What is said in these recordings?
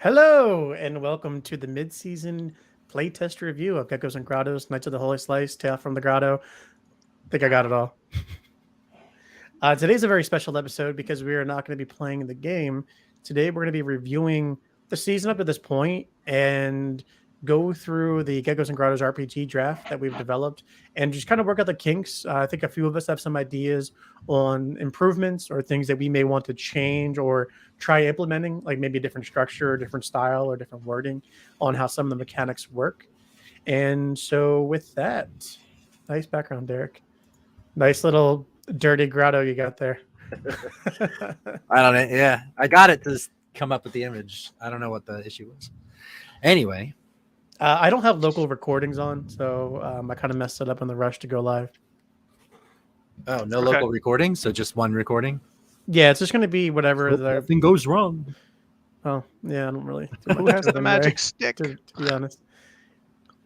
Hello, and welcome to the mid-season playtest review of Geckos and Grottos, Knights of the Holy Slice, Tale from the Grotto. I think I got it all. Today's a very special episode because we are not going to be playing the game. Today, we're going to be reviewing the season up to this point and go through the Geckos and Grottos RPG draft that we've developed and just kind of work out the kinks. I think a few of us have some ideas on improvements or things that we may want to change or try implementing, like maybe a different structure, or different style, or different wording on how some of the mechanics work. And so, with that, nice background, Derek. Nice little dirty grotto you got there. I don't know. Yeah, I got it to come up with the image. I don't know what the issue was. Anyway, I don't have local recordings on, so I kind of messed it up in the rush to go live. Oh, no local recording, so just one recording. Yeah, it's just going to be whatever. Nothing goes wrong. Oh, yeah, I don't really. Who has the magic stick? To be honest.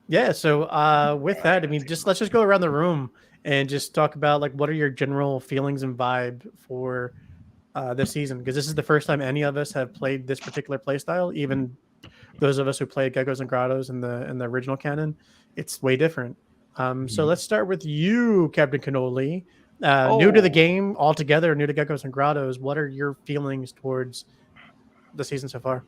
Yeah, so with that, I mean, let's just go around the room and just talk about like what are your general feelings and vibe for this season, because this is the first time any of us have played this particular playstyle. Even those of us who played Geckos and Grottos in the original canon, it's way different. So let's start with you, Captain Cannoli. New to the game altogether, new to Geckos and Grottos. What are your feelings towards the season so far?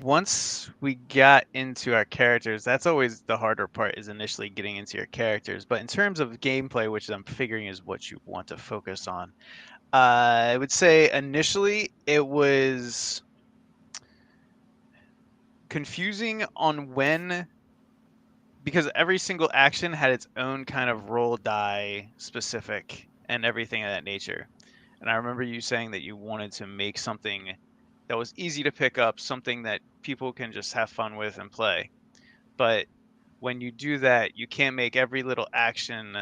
Once we got into our characters, that's always the harder part, is initially getting into your characters. But in terms of gameplay, which I'm figuring is what you want to focus on, I would say initially it was confusing on when, because every single action had its own kind of roll die specific and everything of that nature. And I remember you saying that you wanted to make something that was easy to pick up, something that people can just have fun with and play. But when you do that, you can't make every little action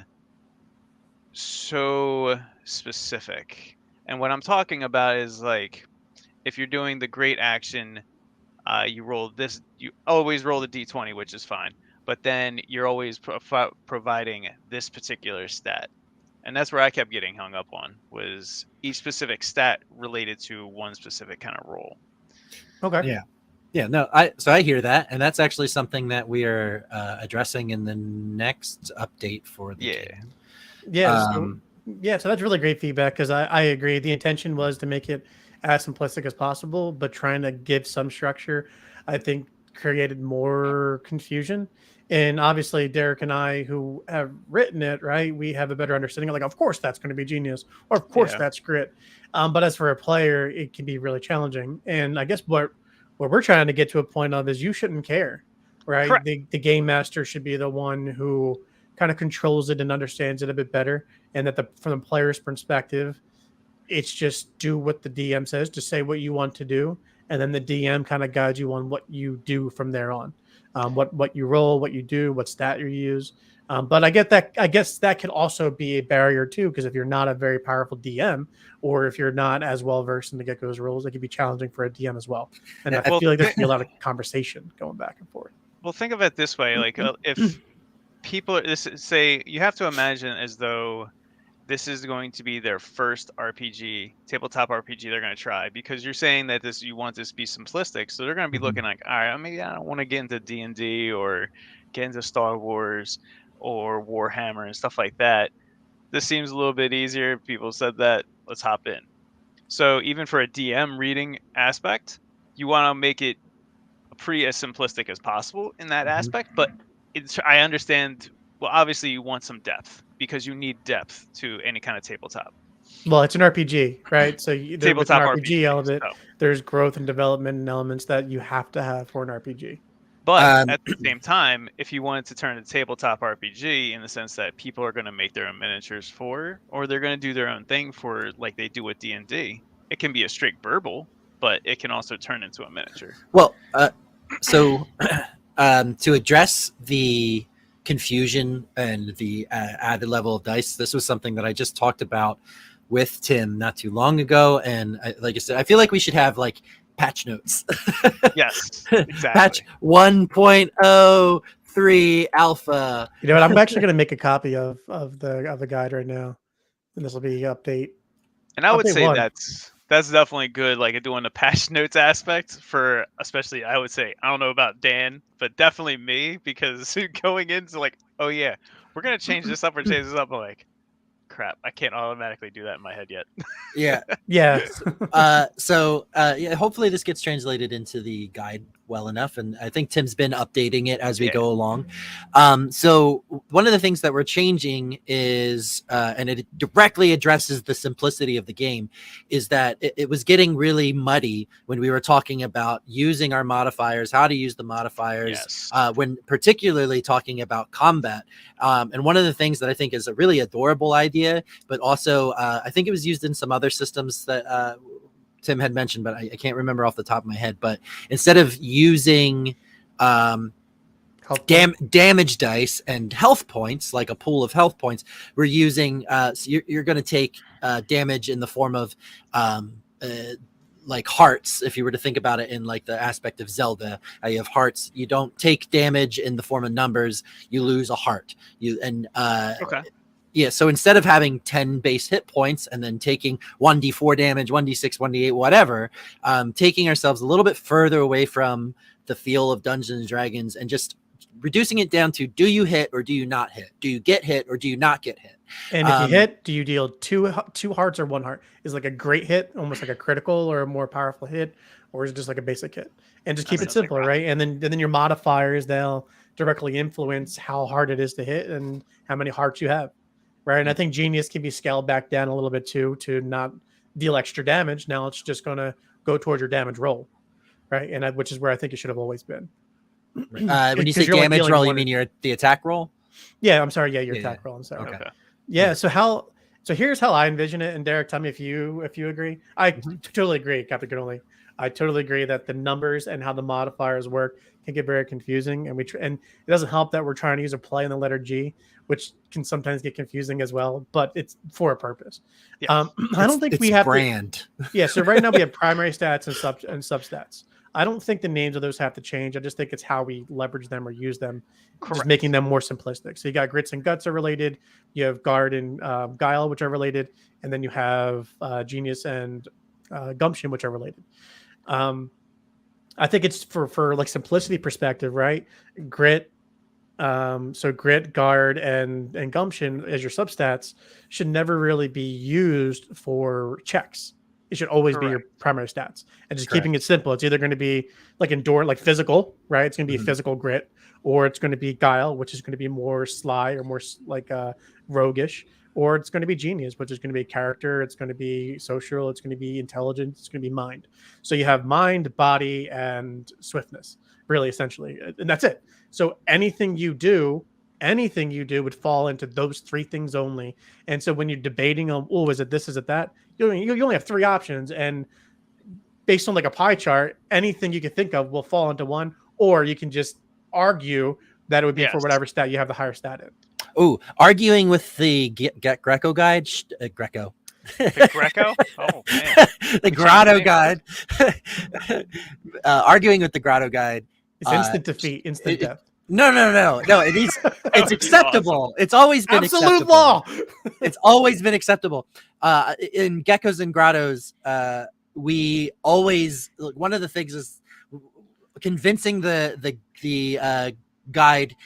so specific. And what I'm talking about is, like, if you're doing the great action, you always roll the d20, which is fine. But then you're always providing this particular stat. And that's where I kept getting hung up on, was each specific stat related to one specific kind of role. Okay. Yeah. No. I hear that, and that's actually something that we are addressing in the next update for the game. Yeah. So that's really great feedback, because I agree. The intention was to make it as simplistic as possible, but trying to give some structure, I think, created more confusion. And obviously, Derek and I, who have written it, right, we have a better understanding of, like, of course, that's going to be genius, or of course, that's grit. But as for a player, it can be really challenging. And I guess what we're trying to get to a point of is you shouldn't care, right? The game master should be the one who kind of controls it and understands it a bit better. And that from the player's perspective, it's just do what the DM says, to say what you want to do. And then the DM kind of guides you on what you do from there on. What you roll, what you do, what stat you use. But I get that. I guess that can also be a barrier too, because if you're not a very powerful DM, or if you're not as well versed in the Geckos rules, it can be challenging for a DM as well. And I feel like there can be a lot of conversation going back and forth. Well, think of it this way: like, if people say, you have to imagine as though this is going to be their first tabletop RPG they're going to try, because you're saying that you want this to be simplistic. So they're going to be looking like, all right, maybe I don't want to get into D&D or get into Star Wars or Warhammer and stuff like that. This seems a little bit easier. People said that. Let's hop in. So even for a DM reading aspect, you want to make it pretty as simplistic as possible in that aspect. But I understand. Well, obviously you want some depth, because you need depth to any kind of tabletop. Well, it's an RPG, right? So tabletop with an RPG element, there's growth and development and elements that you have to have for an RPG. But at the same time, if you wanted to turn it tabletop RPG in the sense that people are going to make their own miniatures or they're going to do their own thing for, like they do with D&D, it can be a straight verbal, but it can also turn into a miniature. Well, so to address the confusion and the added level of dice, this was something that I just talked about with Tim not too long ago, and like I said, I feel like we should have like patch notes. Yes, exactly. Patch 1.03 alpha. You know what, I'm actually going to make a copy of the guide right now, and this will be update. And I would say one. that's definitely good. Like doing the patch notes aspect for, especially I would say, I don't know about Dan, but definitely me, because going into like, oh yeah, we're gonna change this up or change this up. I'm like, crap, I can't automatically do that in my head yet. Yeah. Yeah. Yeah, hopefully this gets translated into the guide well enough, and I think Tim's been updating it as we go along. So one of the things that we're changing is, and it directly addresses the simplicity of the game, is that it was getting really muddy when we were talking about using our modifiers, how to use the modifiers, when particularly talking about combat. And one of the things that I think is a really adorable idea, but also I think it was used in some other systems that Tim had mentioned, but I can't remember off the top of my head. But instead of using damage dice and health points, like a pool of health points, we're using, so you're going to take damage in the form of like hearts. If you were to think about it in like the aspect of Zelda, you have hearts. You don't take damage in the form of numbers, you lose a heart. Yeah, so instead of having 10 base hit points and then taking 1d4 damage, 1d6, 1d8, whatever, taking ourselves a little bit further away from the feel of Dungeons and Dragons and just reducing it down to, do you hit or do you not hit? Do you get hit or do you not get hit? And if you hit, do you deal two hearts or one heart? Is like a great hit, almost like a critical or a more powerful hit, or is it just like a basic hit? And just keep it simple, right? And then your modifiers, they'll directly influence how hard it is to hit and how many hearts you have. Right. And I think Genius can be scaled back down a little bit too, to not deal extra damage. Now it's just going to go towards your damage roll. Right. And which is where I think it should have always been. When you say damage roll, you mean the attack roll? Yeah. I'm sorry. Yeah. Your attack roll. I'm sorry. Okay. Yeah. So here's how I envision it. And Derek, tell me if you agree. I totally agree, Captain Cannoli. I totally agree that the numbers and how the modifiers work can get very confusing. And and it doesn't help that we're trying to use a play in the letter G, which can sometimes get confusing as well, but it's for a purpose. I don't think we have brand. So right now we have primary stats and substats. I don't think the names of those have to change. I just think it's how we leverage them or use them, just making them more simplistic. So you got grits and guts are related. You have guard and guile, which are related. And then you have genius and gumption, which are related. I think it's for like simplicity perspective, right? Grit. So grit, guard, and gumption as your substats should never really be used for checks. It should always be your primary stats, and just keeping it simple. It's either going to be like endurance, like physical, right? It's going to be physical grit, or it's going to be guile, which is going to be more sly or more like roguish, or it's going to be genius, which is going to be character. It's going to be social. It's going to be intelligence. It's going to be mind. So you have mind, body, and swiftness, really, essentially, and that's it. So anything you do would fall into those three things only. And so when you're debating on, oh, is it this, is it that? You only have three options. And based on like a pie chart, anything you can think of will fall into one, or you can just argue that it would be for whatever stat you have the higher stat in. Oh, arguing with the Greco guide, Greco. The Greco? Oh, man. The Grotto guide. Arguing with the Grotto guide. It's instant defeat, instant death. No. It's acceptable. It's always been absolute acceptable. Law. It's always been acceptable. In Geckos and Grottos, we always one of the things is convincing the guide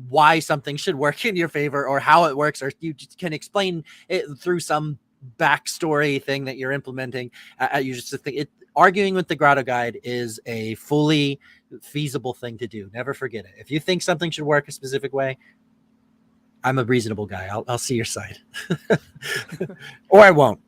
why something should work in your favor or how it works, or you can explain it through some backstory thing that you're implementing. You just think arguing with the Grotto guide is a fully feasible thing to do. Never forget it. If you think something should work a specific way, I'm a reasonable guy. I'll see your side, or I won't,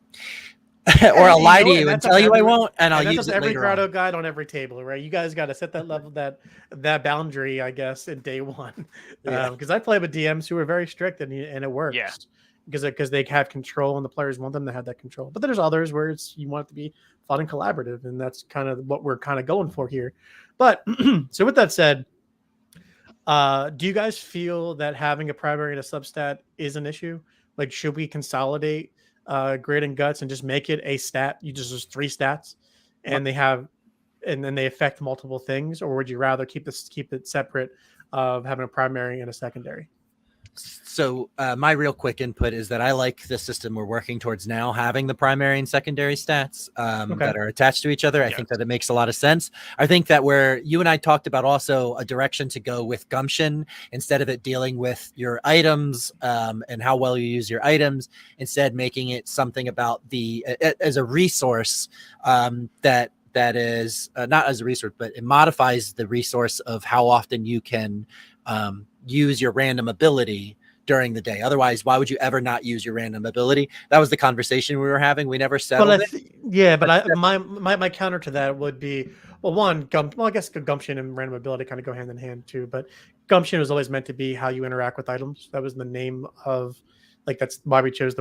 or I'll lie to you and tell you I won't, and I'll use it every later Grotto on. guide on every table, right? You guys got to set that level, that boundary, I guess, in day one, because I play with DMs who are very strict, and it works. Yeah. Because they have control and the players want them to have that control. But there's others where you want it to be fun and collaborative, and that's kind of what we're kind of going for here. But so with that said, do you guys feel that having a primary and a substat is an issue? Like, should we consolidate grit and guts and just make it a stat? You just three stats, and then they affect multiple things, or would you rather keep it separate of having a primary and a secondary? So my real quick input is that I like the system we're working towards now, having the primary and secondary stats that are attached to each other. I think that it makes a lot of sense. I think that where you and I talked about also a direction to go with gumption, instead of it dealing with your items and how well you use your items, instead making it something about the as a resource that is not as a resource, but it modifies the resource of how often you can use your random ability during the day. Otherwise, why would you ever not use your random ability? That was the conversation we were having. We never settled it. But my counter to that would be, well, I guess gumption and random ability kind of go hand in hand too. But gumption was always meant to be how you interact with items. That was the name of, like, that's why we chose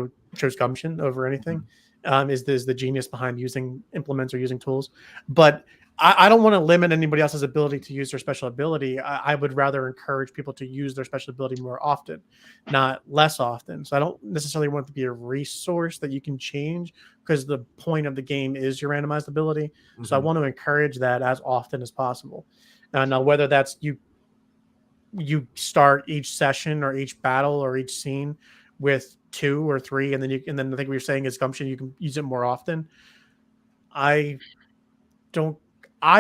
gumption over anything. Is the genius behind using implements or using tools. But I don't want to limit anybody else's ability to use their special ability. I would rather encourage people to use their special ability more often, not less often. So I don't necessarily want it to be a resource that you can change, because the point of the game is your randomized ability. So I want to encourage that as often as possible. Now whether that's you start each session or each battle or each scene with 2 or 3, and then I think what you're saying is gumption, you can use it more often. I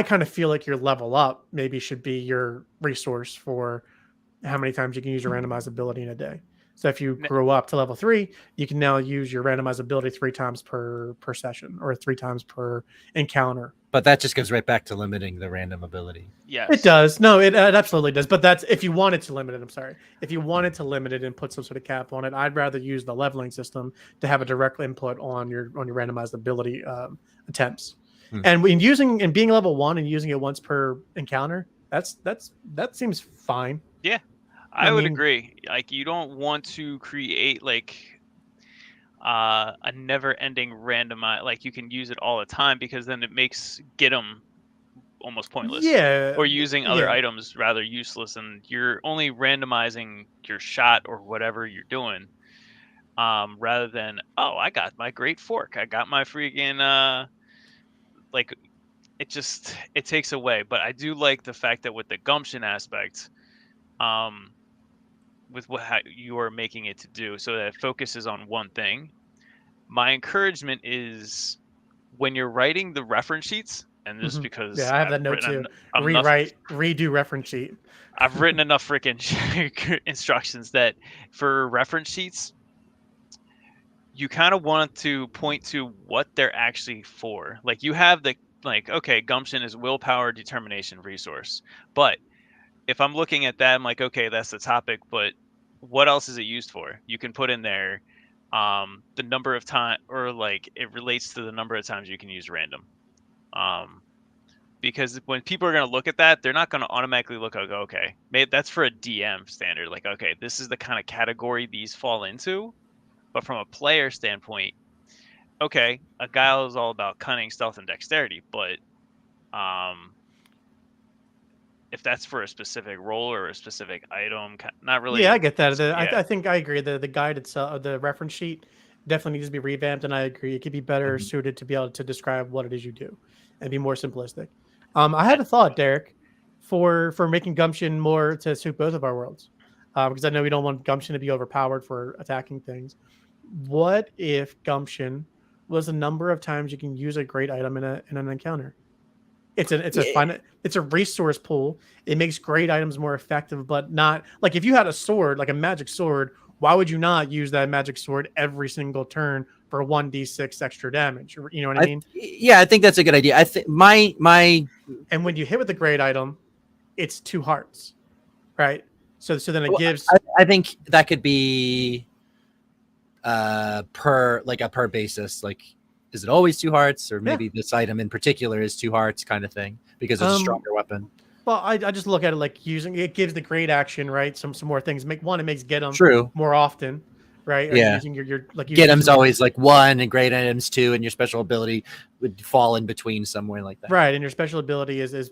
kind of feel like your level up maybe should be your resource for how many times you can use your randomized ability in a day. So if you grow up to level 3, you can now use your randomized ability 3 times per session, or 3 times per encounter. But that just goes right back to limiting the random ability. Yes, it does. No, it absolutely does. But that's if you wanted to limit it. I'm sorry. If you wanted to limit it and put some sort of cap on it, I'd rather use the leveling system to have a direct input on your randomized ability attempts. And being level 1 and using it once per encounter, that seems fine. Yeah, I would agree. Like, you don't want to create like a never-ending randomize. Like, you can use it all the time, because then it makes get them almost pointless. Yeah. Or using other items rather useless, and you're only randomizing your shot or whatever you're doing, rather than, oh, I got my great fork, I got my freaking like, it takes away. But I do like the fact that with the gumption aspect, with how you are making it to do, so that it focuses on one thing. My encouragement is, when you're writing the reference sheets, and this because I have that note too. Redo reference sheet. I've written enough freaking instructions that for reference sheets, you kind of want to point to what they're actually for. Like, you have okay, gumption is willpower determination resource. But if I'm looking at that, I'm like, okay, that's the topic, but what else is it used for? You can put in there the number of time, or like it relates to the number of times you can use random. Because when people are going to look at that, they're not going to automatically look and go, okay, maybe that's for a DM standard. Like, okay, this is the kind of category these fall into. But from a player standpoint, okay, a guile is all about cunning, stealth, and dexterity. But if that's for a specific role or a specific item, not really. Yeah, I get that. I think I agree. The guide itself, the reference sheet, definitely needs to be revamped, and I agree. It could be better suited to be able to describe what it is you do and be more simplistic. I had a thought, Derek, for making gumption more to suit both of our worlds, because I know we don't want gumption to be overpowered for attacking things. What if gumption was a number of times you can use a great item in an encounter? It's a resource pool. It makes great items more effective, but not like if you had a sword, like a magic sword, why would you not use that magic sword every single turn for 1d6 extra damage? You know what I mean? I think that's a good idea. I think and when you hit with a great item, it's 2 hearts, right? So then it gives. I think that could be per basis. Like, is it always 2 hearts, or maybe this item in particular is 2 hearts, kind of thing, because it's a stronger weapon? Well, I just look at it like using it gives the great action, right? Some more things. It makes get them more often, right? Yeah. Using your like get them's always like 1, and great items 2, and your special ability would fall in between somewhere like that. Right, and your special ability is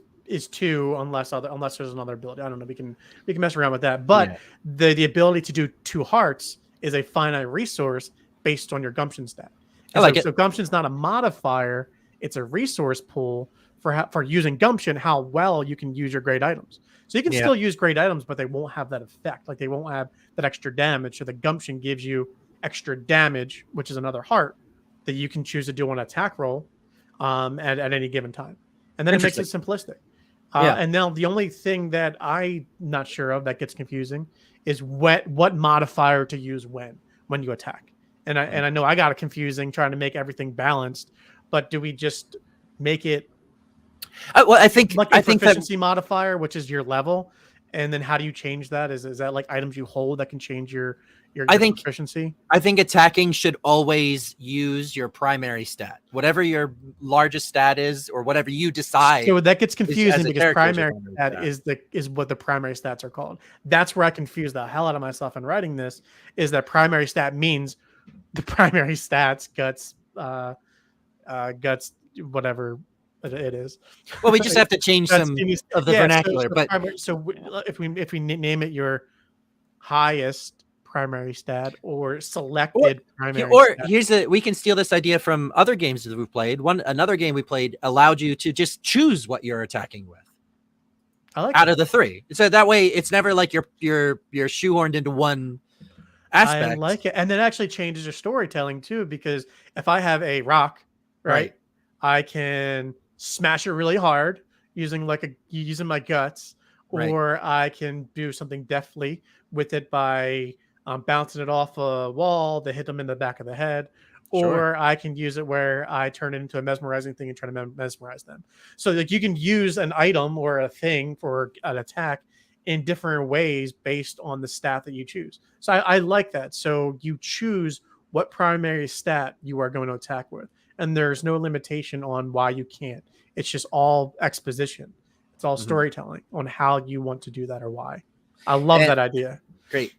2 unless there's another ability. I don't know. We can mess around with that, but the ability to do 2 hearts is a finite resource based on your gumption stat. So gumption's not a modifier; it's a resource pool for using gumption, how well you can use your great items. So you can still use great items, but they won't have that effect. Like they won't have that extra damage. So the gumption gives you extra damage, which is another heart that you can choose to do on an attack roll at any given time. And then it makes it simplistic. And now the only thing that I'm not sure of that gets confusing is what modifier to use when you attack. And I know I got it confusing trying to make everything balanced, but do we just make it I think like a proficiency modifier, which is your level, and then how do you change that? Is that like items you hold that can change your proficiency? I think attacking should always use your primary stat, whatever your largest stat is, or whatever you decide. So that gets confusing because primary stat is what the primary stats are called. That's where I confuse the hell out of myself in writing this. Is that primary stat means the primary stats guts whatever it is. Well, we just have to change some of the vernacular. If we name it your highest primary stat or selected primary stat. We can steal this idea from other games that we've played. Another game we played allowed you to just choose what you're attacking with. I like out of the three. So that way it's never like you're shoehorned into one aspect. I like it. And it actually changes your storytelling too, because if I have a rock, right. I can smash it really hard using my guts, or I can do something deftly with it by bouncing it off a wall to hit them in the back of the head, or I can use it where I turn it into a mesmerizing thing and try to mesmerize them. So like you can use an item or a thing for an attack in different ways based on the stat that you choose. So I like that. So you choose what primary stat you are going to attack with, and there's no limitation on why you can't. It's just all exposition. It's all storytelling on how you want to do that or why. I love that idea. Great.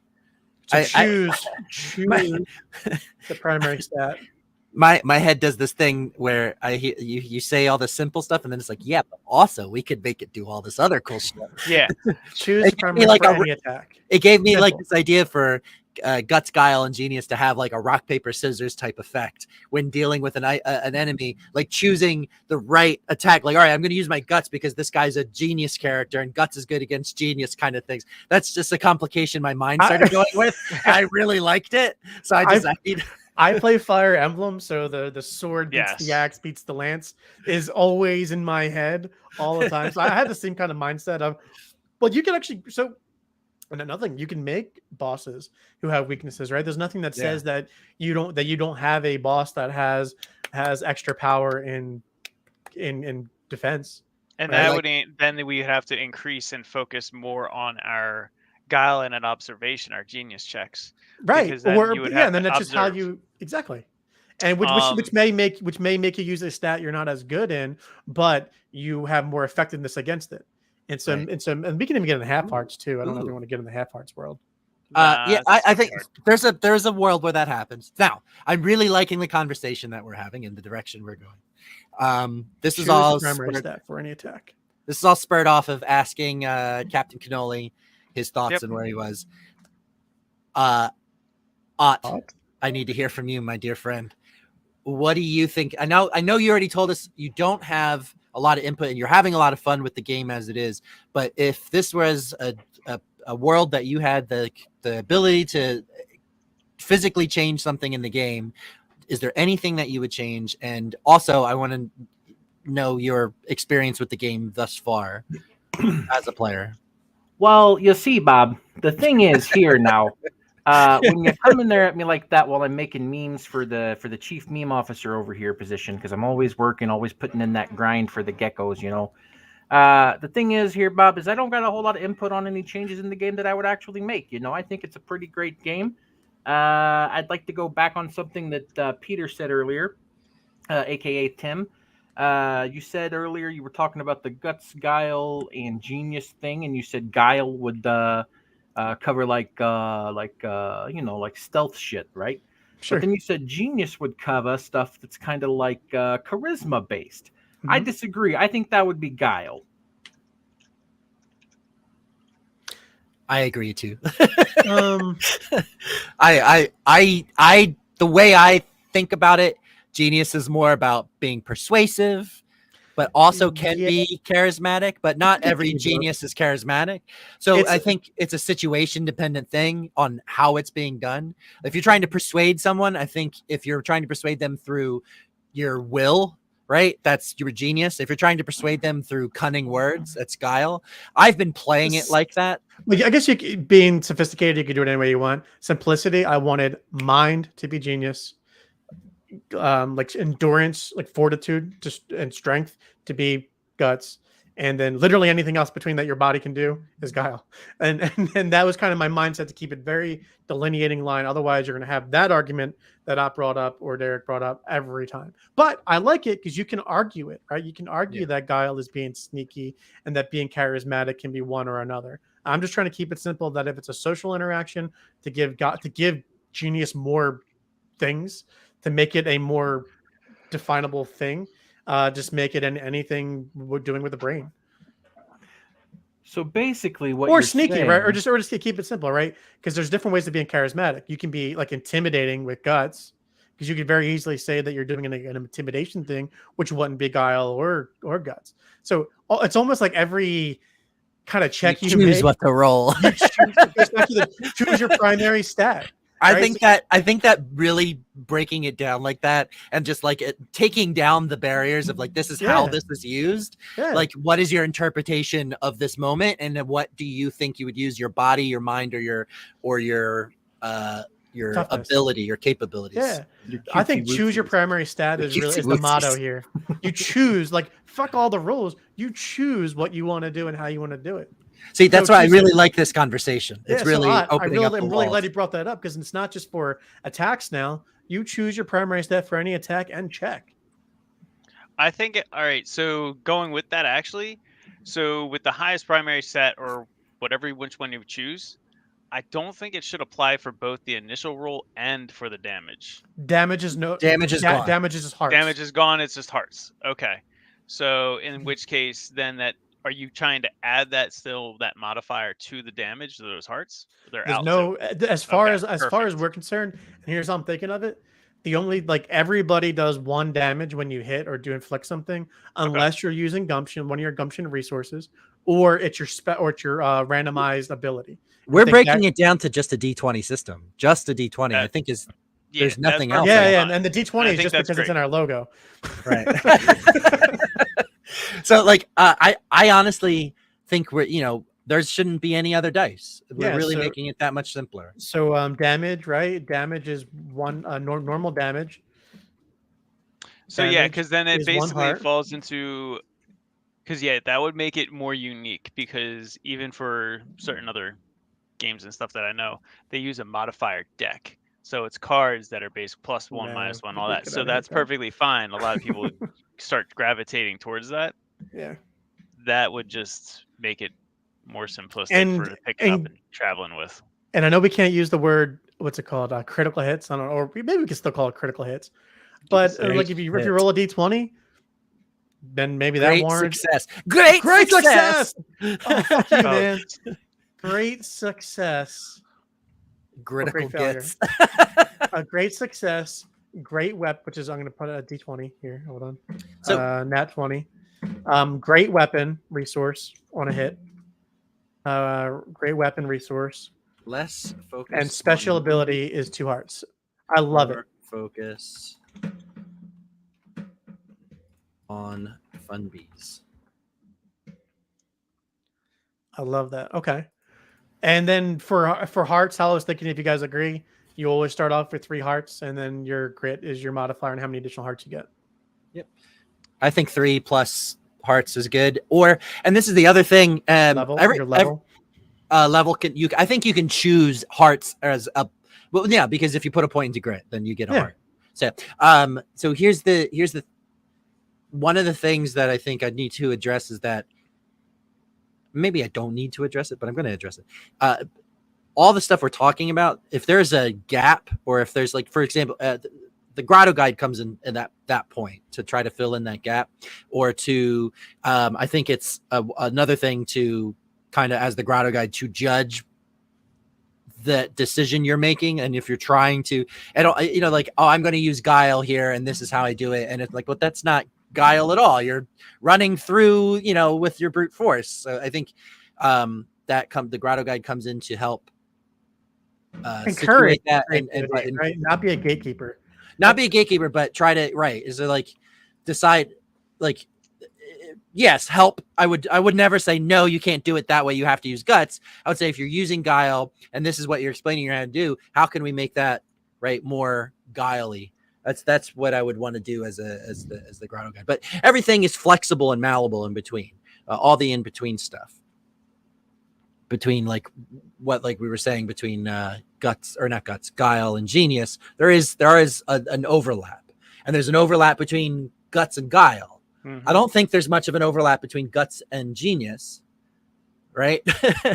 So choose the primary stat. My head does this thing where you say all the simple stuff, and then it's like, yeah, but also we could make it do all this other cool stuff. Yeah. Choose the primary for any attack. It gave me like this idea for Guts, Guile, and Genius to have like a rock, paper, scissors type effect when dealing with an enemy, like choosing the right attack. Like, all right, I'm going to use my Guts because this guy's a Genius character and Guts is good against Genius kind of things. That's just a complication my mind started going with. I really liked it. So I play Fire Emblem, so the sword beats the axe, beats the lance is always in my head all the time. So I had the same kind of mindset of, well, you can actually, and another thing, you can make bosses who have weaknesses, right? There's nothing that says that you don't have a boss that has extra power in defense. And that would then we have to increase and focus more on our guile and an observation, our genius checks. Right. And then that's just how you exactly. And which may make you use a stat you're not as good in, but you have more effectiveness against it. And we can even get in the half hearts too. I don't know if we want to get in the half hearts world. I think there's a world where that happens. Now, I'm really liking the conversation that we're having and the direction we're going. This is all primary stat for any attack. This is all spurred off of asking Captain Cannoli his thoughts and where he was. Ott, I need to hear from you, my dear friend. What do you think? I know you already told us you don't have a lot of input and you're having a lot of fun with the game as it is, but if this was a world that you had the ability to physically change something in the game, is there anything that you would change? And also I want to know your experience with the game thus far as a player. Well, you see, Bob, the thing is here now, when you come in there at me like that while I'm making memes for the chief meme officer over here position, because I'm always working, always putting in that grind for the geckos, you know. The thing is here, Bob, is I don't got a whole lot of input on any changes in the game that I would actually make. You know, I think it's a pretty great game. I'd like to go back on something that Peter said earlier, aka Tim. You said earlier you were talking about the Guts, Guile, and Genius thing, and you said Guile would cover like stealth shit, right? Sure. But then you said Genius would cover stuff that's kind of like charisma based. Mm-hmm. I disagree. I think that would be Guile. I agree too. The way I think about it, Genius is more about being persuasive. but also can Yeah. be charismatic, but not every Both. genius is charismatic. So It's- I think it's a situation dependent thing on how it's being done. If you're trying to persuade someone, I think if you're trying to persuade them through your will, right, that's your genius. If you're trying to persuade them through cunning words, that's guile. I've been playing it like that. Like, I guess being sophisticated, you can do it any way you want. Simplicity, I wanted mind to be genius, like endurance, like fortitude, and strength to be guts, and then literally anything else between that your body can do is guile. And that was kind of my mindset, to keep it very delineating line. Otherwise, you're going to have that argument that I brought up or Derek brought up every time. But I like it because you can argue it, right? You can argue that guile is being sneaky and that being charismatic can be one or another. I'm just trying to keep it simple, that if it's a social interaction, to give genius more things, to make it a more definable thing, just make it anything we're doing with the brain. So basically, what Or you're sneaky, saying, right? Or just keep it simple, right? Because there's different ways of being charismatic. You can be like intimidating with guts, because you could very easily say that you're doing an intimidation thing, which wouldn't be guile or guts. So it's almost like every kind of check you choose make, what to roll. you choose your primary stat. I Right? think that really breaking it down like that, and just like taking down the barriers of like, this is how this is used. Yeah. Like, what is your interpretation of this moment, and then what do you think you would use your body, your mind, or your Toughness. ability, your capabilities? Yeah. your I think cutesy choose your wootsies. primary stat is really is the motto here. You choose, like, fuck all the rules. You choose what you want to do and how you want to do it. See, that's So why I choose really it. like this conversation. It's Yeah, really opening up the I'm really walls. glad you brought that up, because it's not just for attacks now. You choose your primary stat for any attack and check. I think all right. So going with that, actually, so with the highest primary stat or which one you choose, I don't think it should apply for both the initial roll and for the damage. Damage is gone. Damage is hearts. Damage is gone. It's just hearts. Okay. So in which case, then are you trying to add that modifier to the damage of those hearts? They're There's out. no, as far Okay, as perfect. we're concerned, and here's how I'm thinking of it. The only, like, everybody does 1 damage when you hit or do inflict something, unless you're using gumption, one of your gumption resources, or it's your randomized ability. We're breaking it down to just a D20 system. Just a D20, I think there's nothing else. Yeah, and the D20 is just because it's in our logo. Right. So, like, I honestly think there shouldn't be any other dice. We're really making it that much simpler. So damage, right? Damage is one normal damage. So yeah, because then it basically falls into, because that would make it more unique, because even for certain other games and stuff that I know, they use a modifier deck. So it's cards that are based +1, -1, all that. So that's perfectly fine. A lot of people would start gravitating towards that. Yeah. That would just make it more simplistic for picking up and traveling with. And I know we can't use the word, what's it called? Critical hits. I don't know, or maybe we can still call it critical hits. But like, if you roll a D20, then maybe that warrants success. Great success. Oh, fuck you, man. Great success. Critical hits. A great success. Great weapon, which is, I'm going to put a D20 here. Hold on. So nat 20. Great weapon resource on a hit. Great weapon resource. Less focus. And special ability is 2 hearts. I love it. Focus on fun bees. I love that. Okay. And then for hearts, how I was thinking, if you guys agree, you always start off with 3 hearts, and then your grit is your modifier and how many additional hearts you get. Yep. I think 3 plus hearts is good. And this is the other thing. Level. Level I think you can choose hearts as a, well, yeah, because if you put a point into grit, then you get a heart. So here's the one of the things that I think I need to address is that maybe I don't need to address it, but I'm going to address it. All the stuff we're talking about, if there's a gap, or if there's, like, for example, the Grotto Guide comes in that point to try to fill in that gap, or to, I think it's another thing to kind of, as the Grotto Guide, to judge the decision you're making. And if you're trying to, like, oh, I'm going to use guile here, and this is how I do it. And it's like, well, that's not guile at all. You're running through, with your brute force. So I think the Grotto Guide comes in to help encourage situate that creativity, right? Not be a gatekeeper. Not be a gatekeeper, but try to is it like decide like yes, help. I would never say no, you can't do it that way. You have to use guts. I would say if you're using guile and this is what you're explaining you're going to do, how can we make that more guile-y? That's what I would want to do as the Grotto Guide. But everything is flexible and malleable in between. All the in between stuff. Between like we were saying between guile and genius, there is an overlap, and there's an overlap between guts and guile. Mm-hmm. I don't think there's much of an overlap between guts and genius, right?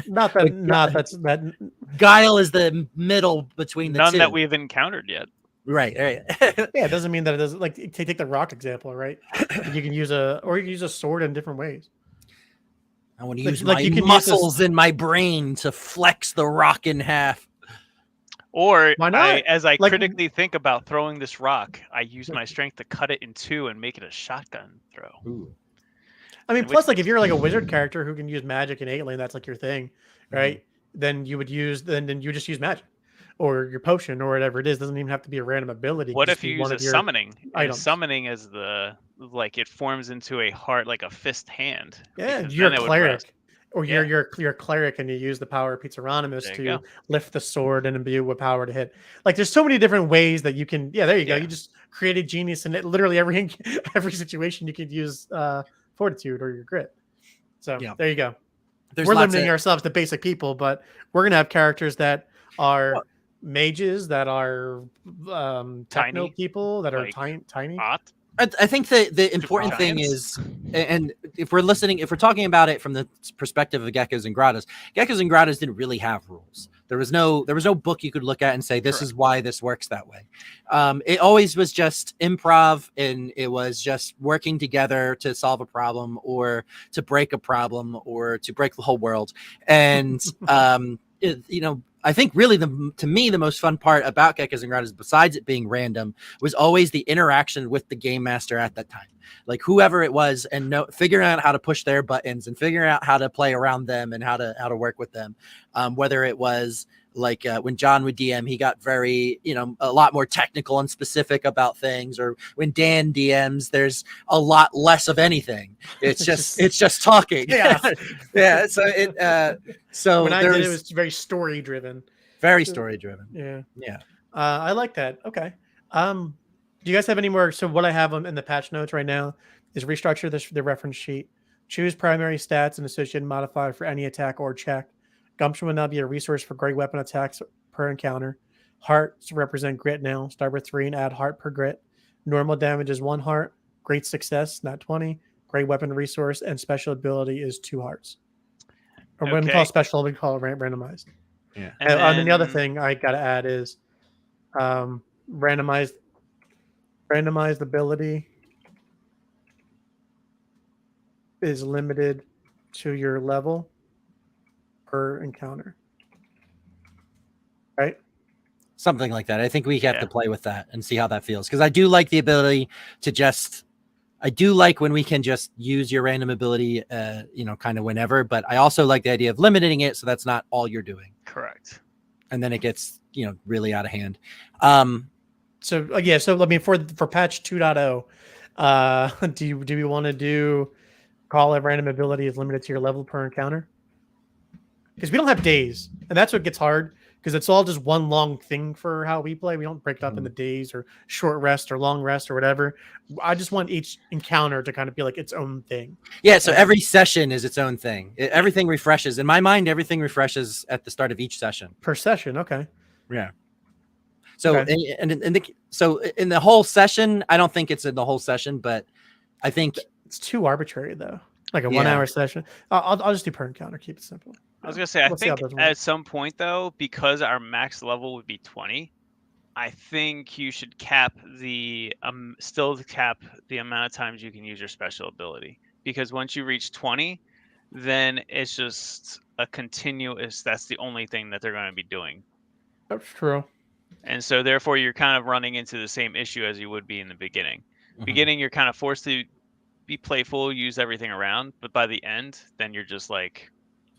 Not that guile is the middle between the two. None that we've encountered yet. Right. Yeah, it doesn't mean that it doesn't. Like take the rock example, right? You can use a sword in different ways. I want to use my muscles in my brain to flex the rock in half. Or as I critically think about throwing this rock, I use my strength to cut it in two and make it a shotgun throw. Ooh. I mean, plus, like if you're like a wizard character who can use magic in 8-lane, that's like your thing, right? Mm-hmm. Then you would just use magic or your potion or whatever it is. Doesn't even have to be a random ability. What if you use a summoning? Summoning is it forms into a heart, like a fist hand. Yeah, you're a cleric. Or you're a cleric and you use the power of Pizarronimus to lift the sword and imbue with power to hit. Like there's so many different ways that you can. Yeah, there you go. You just create a genius in literally every situation you could use fortitude or your grit. So there you go. We're limiting ourselves to basic people, but we're gonna have characters that are mages, that are techno people, that are tiny. I think the important thing is, and if we're talking about it from the perspective of Geckos and Grottos didn't really have rules. There was no book you could look at and say, this is why this works that way. It always was just improv, and it was just working together to solve a problem or to break a problem or to break the whole world. And, I think really to me, the most fun part about Geckos and Grottos, besides it being random, was always the interaction with the game master at that time. Like whoever it was, and figuring out how to push their buttons and figuring out how to play around them and how to work with them. Whether it was like when John would DM, he got very, a lot more technical and specific about things. Or when Dan DMs, there's a lot less of anything. It's just talking. Yeah. Yeah. So when I did it was very story driven. Very story driven. Yeah. Yeah. I like that. Okay. Do you guys have any more? So what I have in the patch notes right now is restructure the reference sheet. Choose primary stats and associated modifier for any attack or check. Gumption will now be a resource for great weapon attacks per encounter. Hearts represent grit now. Start with 3 and add heart per grit. Normal damage is 1 heart. Great success, not 20. Great weapon resource and special ability is 2 hearts. Or when we call special, we call it randomized. Yeah. And then the other thing I got to add is randomized ability is limited to your level per encounter, right? Something like that. I think we have to play with that and see how that feels, because I do like the ability to I do like when we can just use your random ability kind of whenever, but I also like the idea of limiting it so that's not all you're doing. Correct. And then it gets really out of hand. So I mean for patch 2.0, do we want to call it random ability is limited to your level per encounter? Because we don't have days, and that's what gets hard, because it's all just one long thing for how we play. We don't break it up into days or short rest or long rest or whatever. I just want each encounter to kind of be like its own thing. Yeah, so every session is its own thing. Everything refreshes. In my mind, everything refreshes at the start of each session. Per session, okay. Yeah. So so in the whole session, I don't think it's in the whole session, but I think it's too arbitrary though. Like a 1 hour session. I'll just do per encounter. Keep it simple. I was gonna say, I think at some point though, because our max level would be 20, I think you should cap still cap the amount of times you can use your special ability. Because once you reach 20, then it's just a continuous. That's the only thing that they're going to be doing. That's true. And so therefore, you're kind of running into the same issue as you would be in the beginning. Beginning, you're kind of forced to be playful, use everything around, but by the end, then you're just like,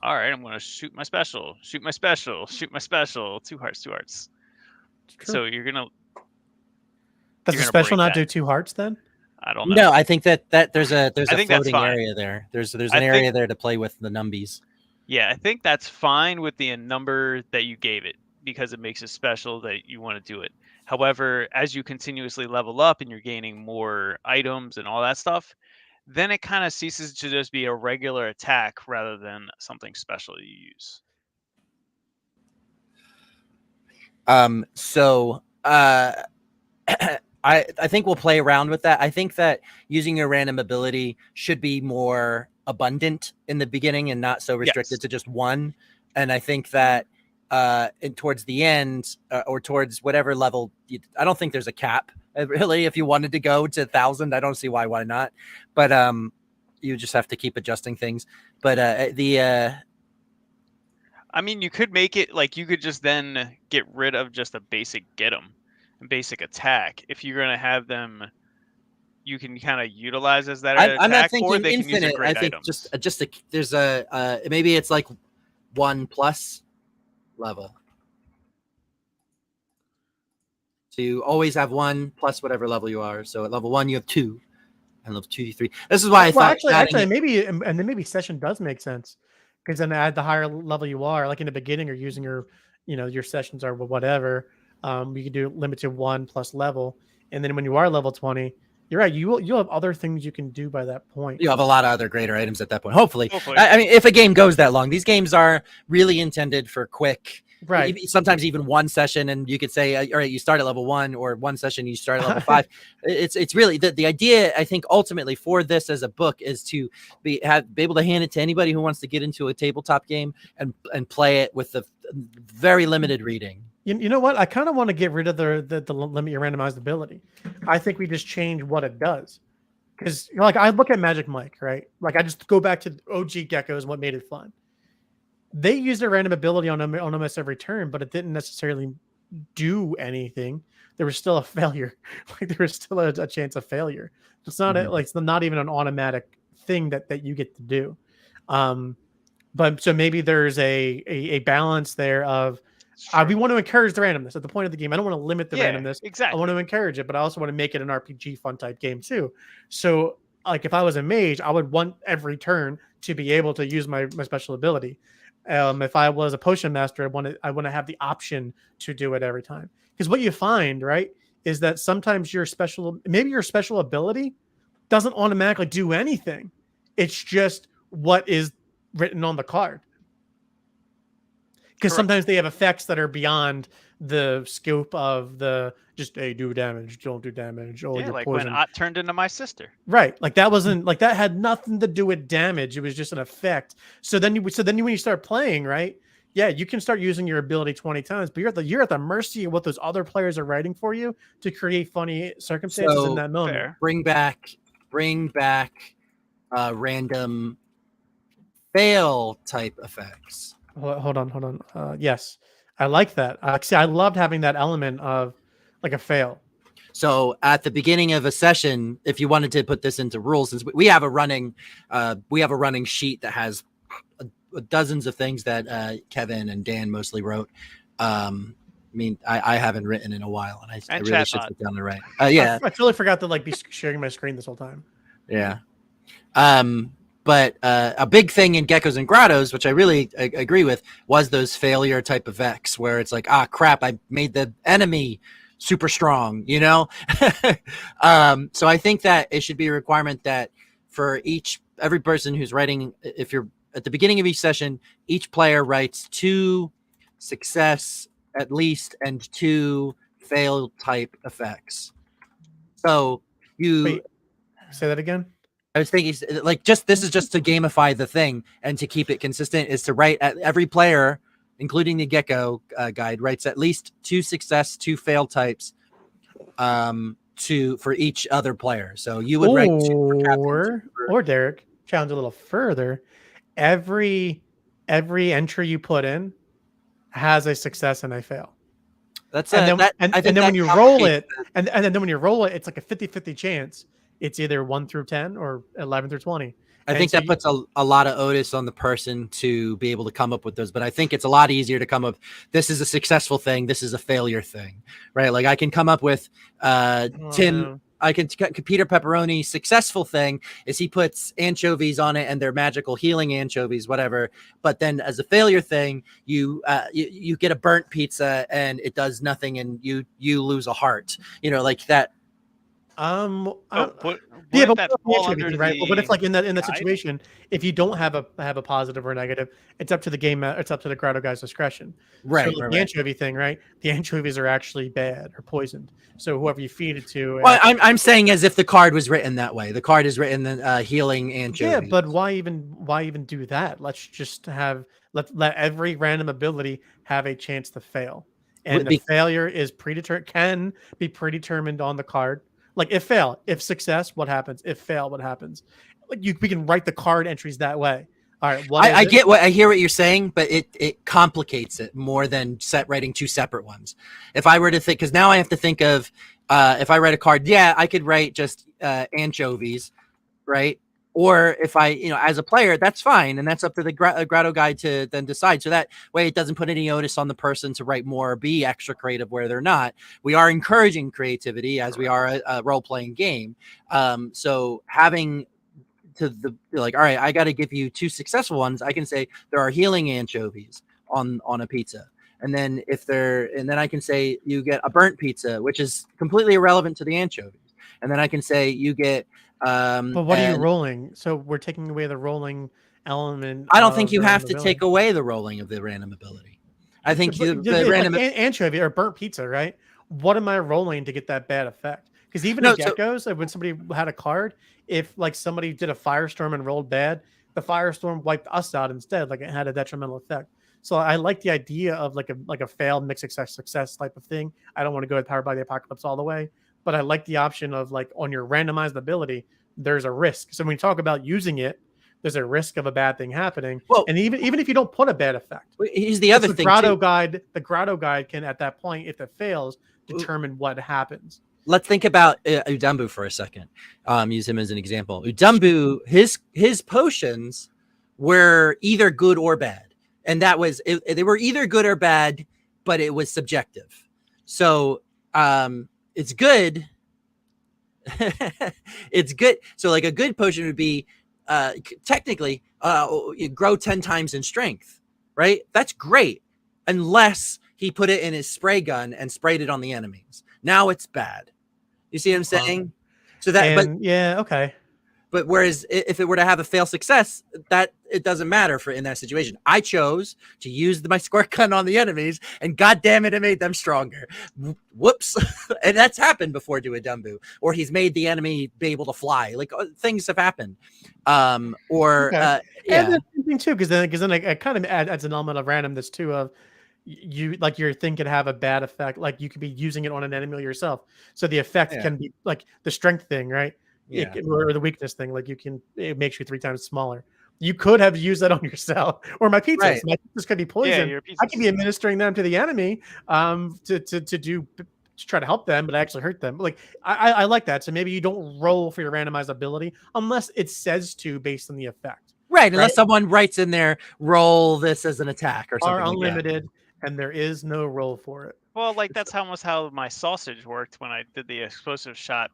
all right, I'm gonna shoot my special, shoot my special, shoot my special, 2 hearts, 2 hearts. True. So you're gonna Does you're the gonna special break not do that. 2 hearts then? I don't know. No, I think that there's a I think that's floating fine. area there. There's an I area think- there to play with the numbies. Yeah, I think that's fine with the number that you gave it because it makes it special that you want to do it. However, as you continuously level up and you're gaining more items and all that stuff, then it kind of ceases to just be a regular attack rather than something special you use. So I think we'll play around with that. I think that using your random ability should be more abundant in the beginning and not so restricted Yes. to just one. And I think that towards the end or towards whatever level, I don't think there's a cap really. If you wanted to go to 1,000, I don't see why not. But you just have to keep adjusting things. But I mean, you could make it like you could just then get rid of just a basic get 'em, basic attack. If you're gonna have them, you can kind of utilize as that attack, I'm not or thinking they can use their infinite. great I think items. just there's a maybe it's like 1+ level. So you always have 1 plus whatever level you are. So at level 1 you have 2, and level 2 3. This is why I thought actually maybe, and then maybe session does make sense, because then at the higher level you are, like in the beginning, or using your, your sessions or whatever, you can do limited 1+ level, and then when you are level 20, you're right, you'll have other things you can do by that point. you have a lot of other greater items at that point. Hopefully. Hopefully. I mean, if a game goes that long, these games are really intended for quick. Right. Sometimes even one session, and you could say, all right, you start at level 1, or one session you start at level 5. It's really the idea. I think ultimately for this as a book is to be able to hand it to anybody who wants to get into a tabletop game and play it with the very limited reading. You know what? I kind of want to get rid of the limit your randomized ability. I think we just change what it does. Because like I look at Magic Mike, right? Like I just go back to OG Geckos and what made it fun. They used a random ability on almost every turn, but it didn't necessarily do anything. There was still a failure. Like there was still a chance of failure. It's not it's not even an automatic thing that you get to do. But so maybe there's a balance there of we want to encourage the randomness at the point of the game. I don't want to limit the randomness. Exactly. I want to encourage it, but I also want to make it an RPG fun type game too. So like if I was a mage, I would want every turn to be able to use my special ability. If I was a potion master, I want to have the option to do it every time. Because what you find, right, is that sometimes your special ability doesn't automatically do anything. It's just what is written on the card. Because sometimes they have effects that are beyond the scope of the just do damage, don't do damage. Oh, you're like poison. when Ott turned into my sister. Right, like that wasn't like that had nothing to do with damage. It was just an effect. So then when you start playing, right? Yeah, you can start using your ability 20 times, but you're at the mercy of what those other players are writing for you to create funny circumstances in that moment. Fair. Bring back random fail type effects. Hold on. Yes, I like that. I loved having that element of like a fail. So at the beginning of a session, if you wanted to put this into rules, since we have a running sheet that has dozens of things that Kevin and Dan mostly wrote. I mean, I haven't written in a while, and I really should sit down to write. Yeah, I totally forgot to be sharing my screen this whole time. Yeah. But a big thing in Geckos and Grottos, which I really agree with, was those failure type effects where it's like, crap, I made the enemy super strong, So I think that it should be a requirement that for every person who's writing, if you're at the beginning of each session, each player writes 2 success at least and 2 fail type effects. So Wait, say that again. I was thinking, like, this is just to gamify the thing and to keep it consistent, is to write at every player, including the Gecko guide, writes at least 2 success, 2 fail types for each other player. So you would write 2 for or Derek, challenge a little further. Every entry you put in has a success and a fail. That's and then when you roll it, and then when you roll it, it's like a 50-50 chance. It's either 1 through 10 or 11 through 20. I think that puts a lot of onus on the person to be able to come up with those, but I think it's a lot easier to come up. This is a successful thing. This is a failure thing, right? Like I can come up with Tim. Peter Pepperoni successful thing is he puts anchovies on it and they're magical healing anchovies, whatever. But then as a failure thing, you get a burnt pizza and it does nothing and you lose a heart, like that. But right? But what if like in that situation, if you don't have a positive or negative, it's up to the game. It's up to the grotto guy's discretion. Right. So the anchovy thing, right? The anchovies are actually bad or poisoned. So whoever you feed it to. Well, I'm saying as if the card was written that way. The card is written healing anchovy. Yeah, but why even do that? Let's just let every random ability have a chance to fail, and the failure is can be predetermined on the card. Like if fail, if success, what happens? If fail, what happens? Like we can write the card entries that way. All right. I hear what you're saying, but it complicates it more than writing two separate ones. If I were to think, because now I have to think of if I write a card, I could write just anchovies, right? Or if I, as a player, that's fine, and that's up to the grotto guy to then decide. So that way, it doesn't put any onus on the person to write more or be extra creative where they're not. We are encouraging creativity as we are a role-playing game. So having to all right, I got to give you two successful ones. I can say there are healing anchovies on a pizza, and then then I can say you get a burnt pizza, which is completely irrelevant to the anchovies, and then I can say you get. But what are you rolling? So we're taking away the rolling element. I don't think you have to take away the rolling of the random ability. I think random anchovy or burnt pizza, right? What am I rolling to get that bad effect? Because even in Geckos, when somebody had a card, if like somebody did a firestorm and rolled bad, the firestorm wiped us out instead. Like it had a detrimental effect. So I like the idea of like a failed mixed success type of thing. I don't want to go with Powered by the Apocalypse all the way. But I like the option of like on your randomized ability, there's a risk. So when we talk about using it, there's a risk of a bad thing happening. Well, and even if you don't put a bad effect, here's the other thing. The grotto guide can at that point, if it fails, determine what happens. Let's think about Udumbu for a second. Use him as an example. Udumbu, his potions were either good or bad, and that was they were either good or bad, but it was subjective. So it's good. It's good. So like a good potion would be technically you grow 10 times in strength, right? That's great. Unless he put it in his spray gun and sprayed it on the enemies. Now it's bad. You see what I'm saying? So that, okay. But whereas if it were to have a fail success, that it doesn't matter in that situation. I chose to use my squirt gun on the enemies, and God damn it made them stronger. Whoops. And that's happened before to Udumbu. Or he's made the enemy be able to fly. Like things have happened. And the thing too, because then it kind of adds an element of randomness too of your thing could have a bad effect. Like you could be using it on an enemy yourself. So the effect can be like the strength thing, right? Yeah. Or the weakness thing, like it makes you 3 times smaller. You could have used that on yourself or my pizzas. Right. My pizzas could be poisoned. I could be administering them to the enemy to try to help them, but I actually hurt them. Like I like that. So maybe you don't roll for your randomized ability unless it says to based on the effect. Right. Unless someone writes in there, roll this as an attack or something. Are unlimited, and there is no roll for it. Well, like that's almost how my sausage worked when I did the explosive shot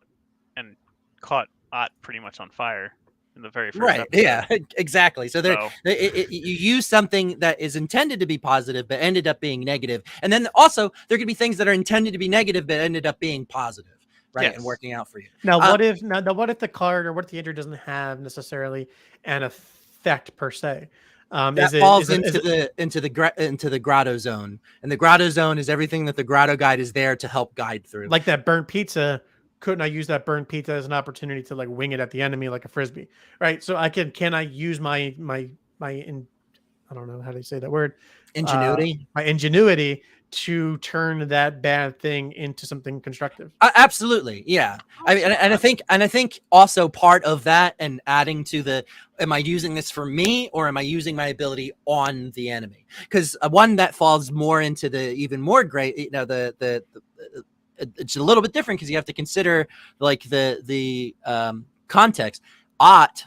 and caught Ott pretty much on fire in the very first episode. Yeah, exactly. So you use something that is intended to be positive but ended up being negative, and then also there could be things that are intended to be negative but ended up being positive, right? Yes. And working out for you. Now, what if the card or what if the entry doesn't have necessarily an effect per se? That falls into the grotto zone, and the grotto zone is everything that the grotto guide is there to help guide through. Like that burnt pizza. Couldn't I use that burnt pizza as an opportunity to like wing it at the enemy like a frisbee, right? So can I use my I don't know how do you say that word, ingenuity, my ingenuity to turn that bad thing into something constructive? Absolutely, yeah. I think also part of that and adding to am I using this for me or am I using my ability on the enemy? Because one that falls more into the even more great, it's a little bit different because you have to consider like the context. Ott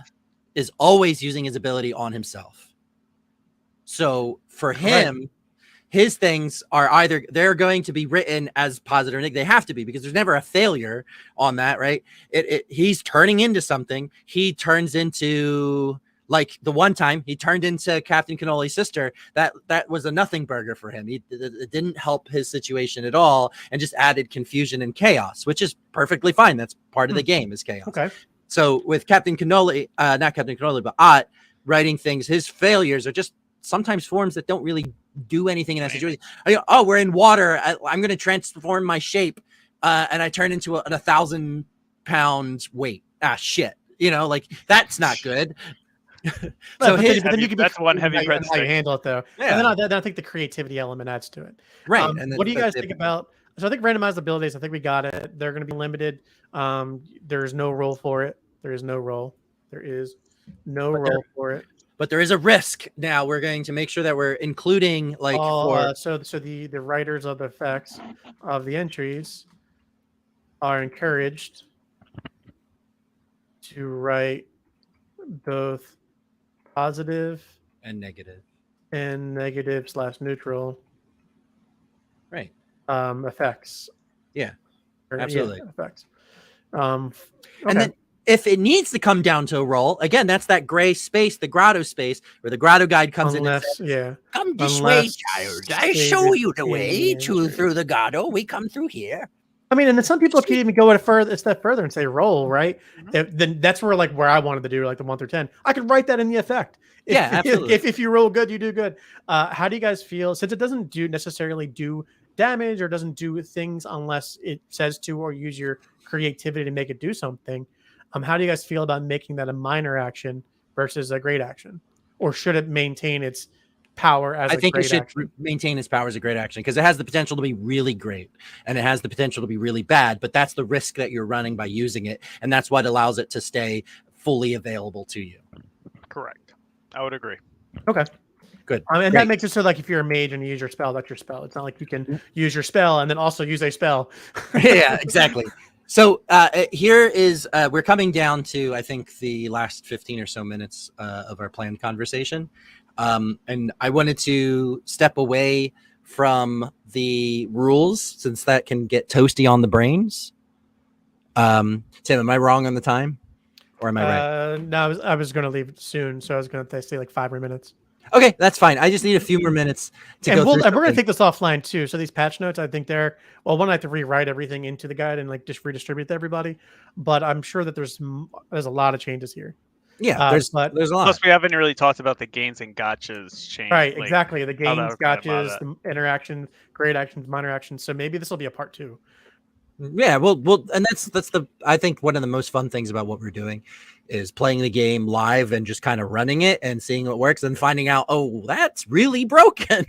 is always using his ability on himself. So for him, his things are either they're going to be written as positive or negative. They have to be because there's never a failure on that, right? He's turning into something. He turns into like the one time he turned into Captain Cannoli's sister. That was a nothing burger for him. It didn't help his situation at all and just added confusion and chaos, which is perfectly fine. That's part of the game is chaos. Okay. So with Captain Cannoli, not Captain Cannoli, but Ott writing things, his failures are just sometimes forms that don't really do anything in that situation. Oh, we're in water. I'm going to transform my shape, and I turn into a 1,000-pound weight. Shit. Like that's not good. So then you can that's one heavy how you handle it though. Yeah. And then I think the creativity element adds to it. Right. And what do you guys think about? So I think randomized abilities. I think we got it. They're going to be limited. There's no role for it. There is no role. There is no role for it. But there is a risk. Now we're going to make sure that we're including like so the writers of the effects of the entries are encouraged to write both positive and negative / neutral right effects. Yeah, absolutely. Effects. And then if it needs to come down to a roll, again, that's that gray space, the grotto space, where the grotto guide comes in and says, come this way, child. I show you the way through the grotto. We come through here. I mean, and then some people can even go a step further and say roll, right? Then that's where I wanted to do like the 1 through 10. I could write that in the effect. Absolutely. If you roll good, you do good. How do you guys feel since it doesn't necessarily do damage or doesn't do things unless it says to or use your creativity to make it do something? How do you guys feel about making that a minor action versus a great action, or should it maintain its power as I think it should action? maintain its power as a great action because it has the potential to be really great and it has the potential to be really bad, but that's the risk that you're running by using it, and that's what allows it to stay fully available to you. Correct. I would agree. Okay. Good. And that makes it so like if you're a mage and you use your spell, that's your spell. It's not like you can use your spell and then also use a spell. Yeah, exactly. So here is we're coming down to I think the last 15 or so minutes of our planned conversation. And I wanted to step away from the rules since that can get toasty on the brains. Tim, am I wrong on the time, or am I right? No, I was going to leave soon, so I was going to say like 5 more minutes. Okay, that's fine. I just need a few more minutes to go through. And we're going to take this offline too. So these patch notes, I think one, I have to rewrite everything into the guide and like just redistribute to everybody. But I'm sure that there's a lot of changes here. Yeah, there's a lot. Plus, we haven't really talked about the gains and gotchas change. Right, like, exactly. The gains, gotchas, the interactions, great actions, minor actions. So maybe this will be a part 2. Yeah, well, and that's I think one of the most fun things about what we're doing is playing the game live and just kind of running it and seeing what works and finding out, oh, that's really broken,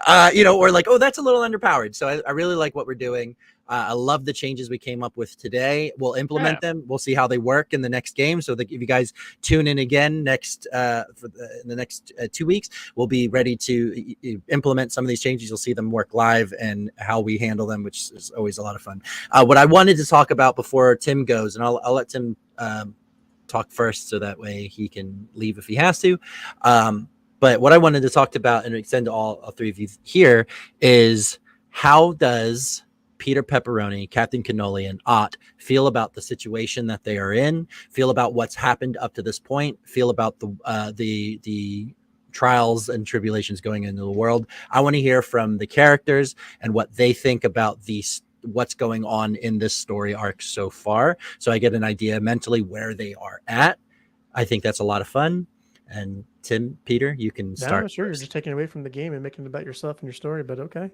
or like, oh, that's a little underpowered. So I really like what we're doing. I love the changes we came up with today. We'll implement them. We'll see how they work in the next game. So that if you guys tune in again in the next 2 weeks, we'll be ready to implement some of these changes. You'll see them work live and how we handle them, which is always a lot of fun. What I wanted to talk about before Tim goes, and I'll let Tim talk first so that way he can leave if he has to. But what I wanted to talk about and extend to all 3 of you here is how does Peter Pepperoni, Captain Cannoli, and Ott feel about the situation that they are in, feel about what's happened up to this point, feel about the trials and tribulations going into the world. I want to hear from the characters and what they think about what's going on in this story arc so far, so I get an idea mentally where they are at. I think that's a lot of fun. And Tim, Peter, you can start. No, sure. You're just taking away from the game and making it about yourself and your story, but okay.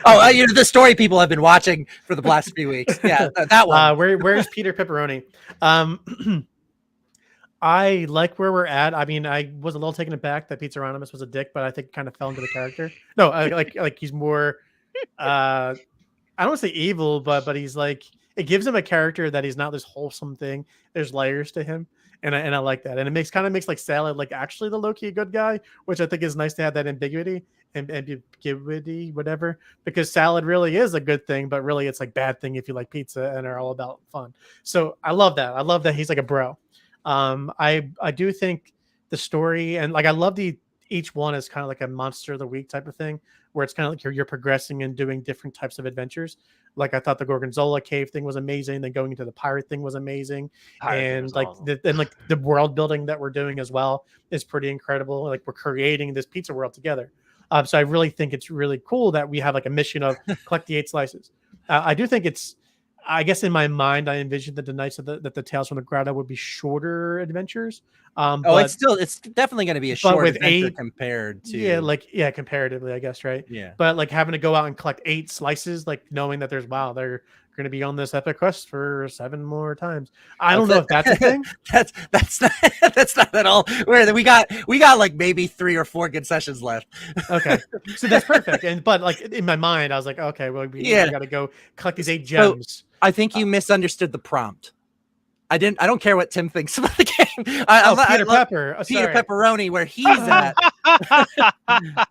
The story people have been watching for the last few weeks. Yeah, that one. Where's Peter Pepperoni? I like where we're at. I mean, I was a little taken aback that Pizzaronomus was a dick, but I think kind of fell into the character. No, like he's more. I don't want to say evil, but he's like, it gives him a character that he's not this wholesome thing. There's layers to him, and I like that, and it makes like Salad like actually the low-key good guy, which I think is nice to have that ambiguity, whatever, because Salad really is a good thing, but really it's like bad thing if you like pizza and are all about fun. So I love that. I love that he's like a bro. I do think the story, and like I love each one is kind of like a monster of the week type of thing, where it's kind of like you're progressing and doing different types of adventures. Like I thought the Gorgonzola cave thing was amazing. Then going into the pirate thing was amazing, and like the world building that we're doing as well is pretty incredible. Like we're creating this pizza world together. So I really think it's really cool that we have like a mission of collect the 8 slices. I do think it's. I guess in my mind, I envisioned that the Tales from the Grotto would be shorter adventures. But it's definitely going to be a short with adventure 8 compared to comparatively, I guess, right? Yeah. But like having to go out and collect 8 slices, like knowing that they're going to be on this epic quest for 7 more times. I don't know if that's a thing. that's not at all. We got like maybe 3 or 4 good sessions left. Okay, so that's perfect. But like in my mind, I was like, okay, well, we got to go collect these 8 gems. So, I think you misunderstood the prompt. I don't care what Tim thinks about the game. Peter Pepper. Peter Pepperoni, where he's at.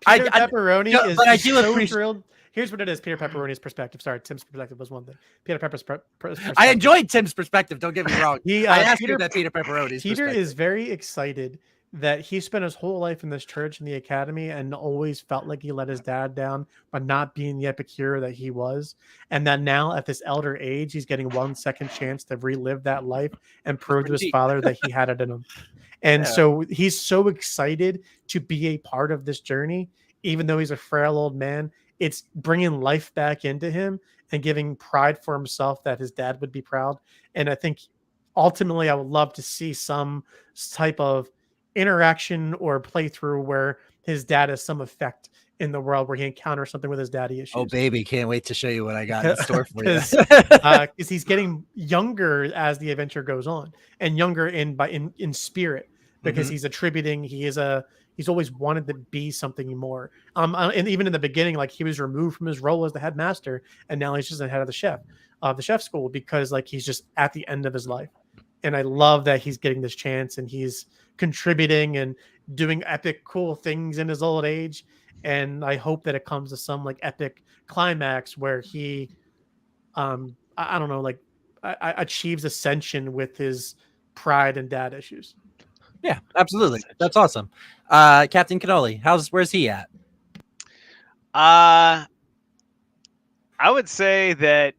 Peter Pepperoni is but I do so appreciate. thrilled. Here's what it is: Peter Pepperoni's perspective. Sorry, Tim's perspective was one thing. Peter Pepper's perspective. I enjoyed Tim's perspective. Don't get me wrong. I asked you that Peter Pepperoni's. Peter is very excited that he spent his whole life in this church in the academy and always felt like he let his dad down by not being the epic hero that he was, and that now at this elder age he's getting 1 second chance to relive that life and prove to his father that he had it in him. And so he's so excited to be a part of this journey, even though he's a frail old man. It's bringing life back into him and giving pride for himself that his dad would be proud. And I think ultimately I would love to see some type of interaction or playthrough where his dad has some effect in the world, where he encounters something with his daddy issues. Oh baby, can't wait to show you what I got in store for you. Because he's getting younger as the adventure goes on, and younger in spirit, because he's attributing he's always wanted to be something more. And even in the beginning, like he was removed from his role as the headmaster, and now he's just the head of the chef school, because like he's just at the end of his life. And I love that he's getting this chance and he's contributing and doing epic, cool things in his old age. And I hope that it comes to some like epic climax where he, I don't know, like achieves ascension with his pride and dad issues. Yeah, absolutely. That's awesome. Captain Cannoli, where's he at? I would say that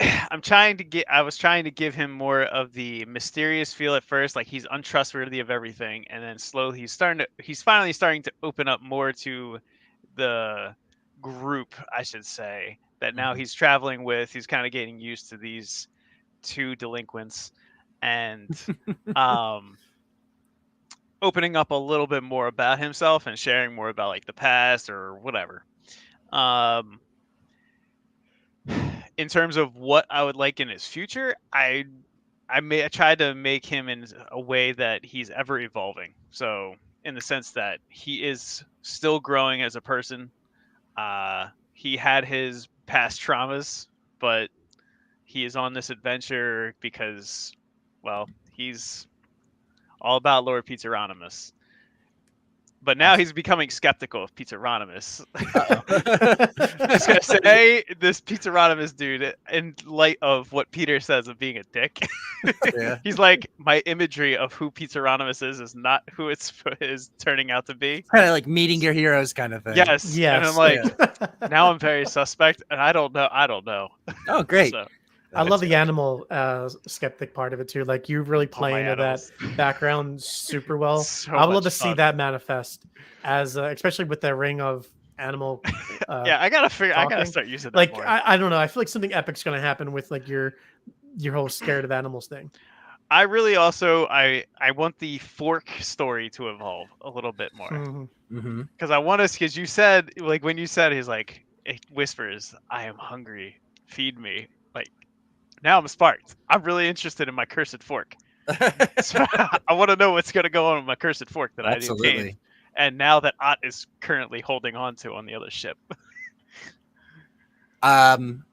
I was trying to give him more of the mysterious feel at first, like he's untrustworthy of everything, and then slowly he's finally starting to open up more to the group, I should say, that now he's traveling with. He's kind of getting used to these 2 delinquents, and opening up a little bit more about himself and sharing more about like the past or whatever. In terms of what I would like in his future, I tried to make him in a way that he's ever evolving. So in the sense that he is still growing as a person. He had his past traumas, but he is on this adventure because, well, he's all about Lord Pizzeronimus. But now he's becoming skeptical of Pizzeronimus. I was gonna say, this Pizzeronimus dude, in light of what Peter says of being a dick, he's like, my imagery of who Pizzeronimus is not who it is turning out to be. Kind of like meeting your heroes kind of thing. Yes. And I'm like, now I'm very suspect, and I don't know. Oh, great. So, I love the animal skeptic part of it too. Like you really playing into that background super well. So I would love to fun. see that manifest as, especially with the ring of animal. Yeah, I gotta start using that like more. I don't know. I feel like something epic's gonna happen with like your whole scared of animals thing. I really also I want the fork story to evolve a little bit more, because I want us, because you said, like, when you said, he's like, it whispers, "I am hungry, feed me." Like, now I'm sparked. I'm really interested in my cursed fork. So I want to know what's going to go on with my cursed fork that I obtained. And now that Ott is currently holding on to on the other ship. Awesome.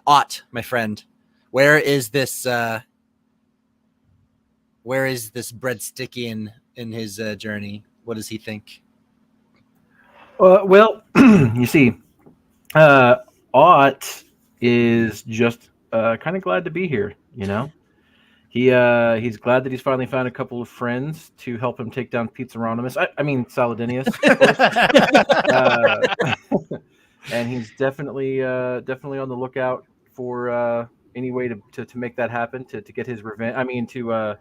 Ott, my friend, where is this where is this breadstick in his journey? What does he think? Well, you see, Ott is just kind of glad to be here. You know, he's glad that he's finally found a couple of friends to help him take down Pizzaronimus. I mean Saladinius, of course. And he's definitely on the lookout for any way to make that happen, to get his revenge. I mean, to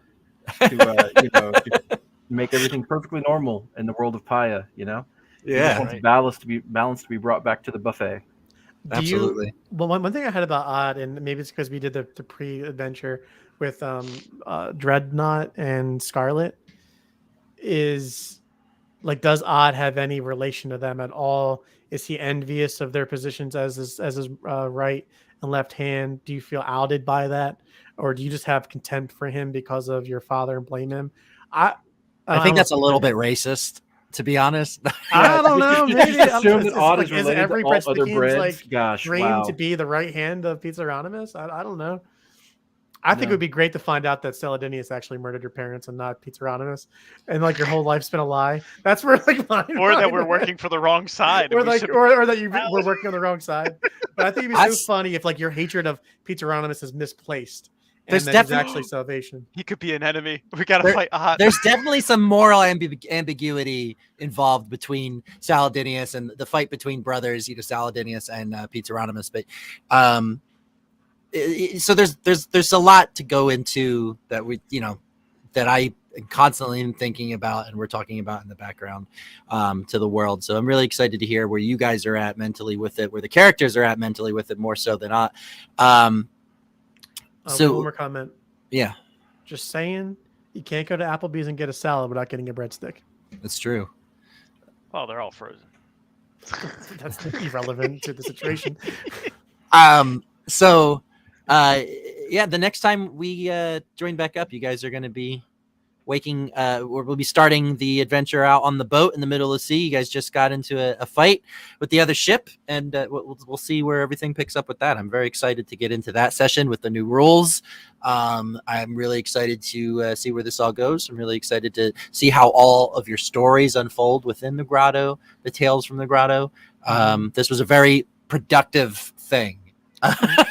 to make everything perfectly normal in the world of Paya. You know, he just wants balance to be brought back to the buffet. Absolutely. Well, one thing I had about Odd, and maybe it's because we did the pre-adventure with Dreadnought and Scarlet, is like, does Odd have any relation to them at all? Is he envious of their positions as his right and left hand? Do you feel outed by that, or do you just have contempt for him because of your father and blame him? I think that's a little bit racist, to be honest. I don't know. Maybe assume that Odd is like, related every to all other Breadstickion's, breads. like, Gosh, dream wow. to be the right hand of Pizzaronimus? I don't know. I think it would be great to find out that Saladinius actually murdered your parents and not Pizzaronimus, and like your whole life's been a lie. That's where like or that we're working for the wrong side, or like or that we're working on the wrong side. But I think it'd be so funny if like your hatred of Pizzaronimus is misplaced. And then he's actually salvation. He could be an enemy. We gotta fight Odd. There's definitely some moral ambiguity involved between Saladinius and the fight between brothers, Saladinius and Pizzaronimus. But so there's a lot to go into that that I constantly am thinking about and we're talking about in the background to the world. So I'm really excited to hear where you guys are at mentally with it, where the characters are at mentally with it, more so than not. So one more comment. Yeah. Just saying, you can't go to Applebee's and get a salad without getting a breadstick. That's true. Well, they're all frozen. That's irrelevant to the situation. So the next time we join back up, you guys are going to be waking we'll be starting the adventure out on the boat in the middle of the sea. You guys just got into a fight with the other ship, and we'll see where everything picks up with that. I'm very excited to get into that session with the new rules. I'm really excited to see where this all goes. I'm really excited to see how all of your stories unfold within the grotto, the tales from the grotto. This was a very productive thing.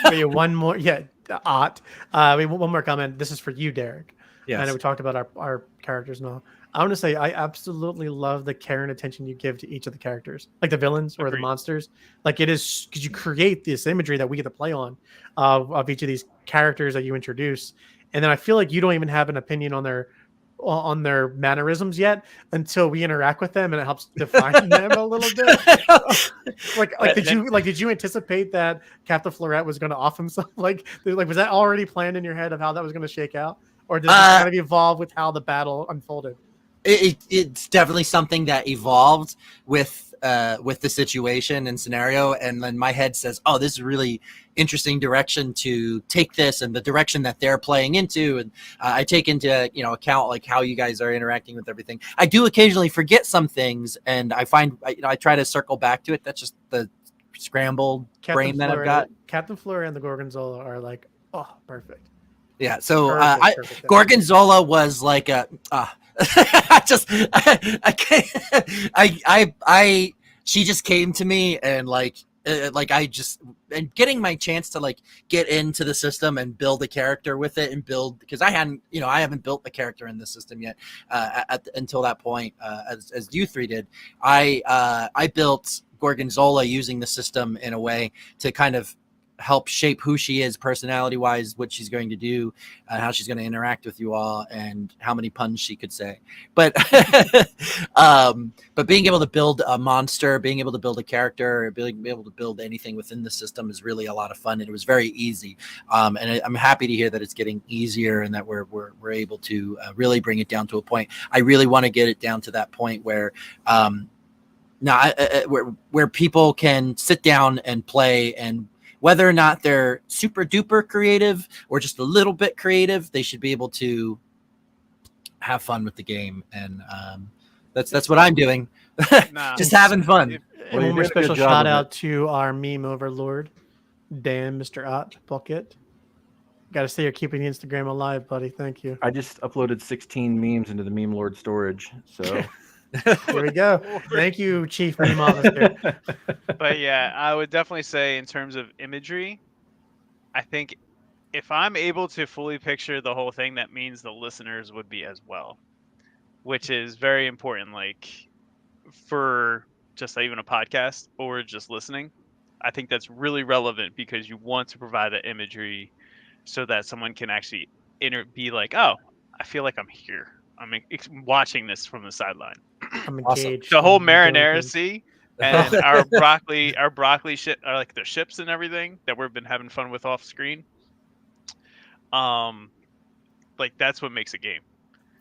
One more, Ott. One more comment. This is for you, Derek. Yes. I know we talked about our characters and all. I want to say I absolutely love the care and attention you give to each of the characters, like the villains or the monsters. Like, it is because you create this imagery that we get to play on of each of these characters that you introduce, and then I feel like you don't even have an opinion on their mannerisms yet until we interact with them, and it helps define them a little bit. Did you anticipate that Captain Florette was going to off himself? Like was that already planned in your head of how that was going to shake out? Or does it kind of evolve with how the battle unfolded? It's definitely something that evolved with the situation and scenario, and then my head says, "Oh, this is a really interesting direction to take this," and the direction that they're playing into, and I take into account like how you guys are interacting with everything. I do occasionally forget some things, and I find I try to circle back to it. That's just the scrambled brain that I've got. Captain Fleur and the Gorgonzola are like, oh, perfect. Yeah, so perfect. Gorgonzola was like a she just came to me, and and getting my chance to like get into the system and build a character with it and build, because I haven't built a character in the system yet until that point, as you three did. I built Gorgonzola using the system in a way to kind of help shape who she is personality wise, what she's going to do, how she's going to interact with you all, and how many puns she could say. But but being able to build a monster, being able to build a character, being able to build anything within the system is really a lot of fun, and it was very easy. And I'm happy to hear that it's getting easier and that we're able to really bring it down to a point. I really want to get it down to that point where where people can sit down and play, and whether or not they're super duper creative or just a little bit creative, they should be able to have fun with the game. And that's what I'm doing. Just having fun. And one more special shout out to our meme overlord, Dan, Mr. Ott Bucket. Got to say you're keeping the Instagram alive, buddy. Thank you. I just uploaded 16 memes into the Meme Lord storage. So There we go. Thank you, Chief Meme Officer. But yeah, I would definitely say in terms of imagery, I think if I'm able to fully picture the whole thing, that means the listeners would be as well, which is very important. Like for just even a podcast or just listening, I think that's really relevant because you want to provide the imagery so that someone can actually be like, oh, I feel like I'm here. I'm watching this from the sideline. I'm Awesome. engaged. The whole I'm doing marinara things. sea and our broccoli shit, like the ships and everything that we've been having fun with off screen. Like that's what makes a game.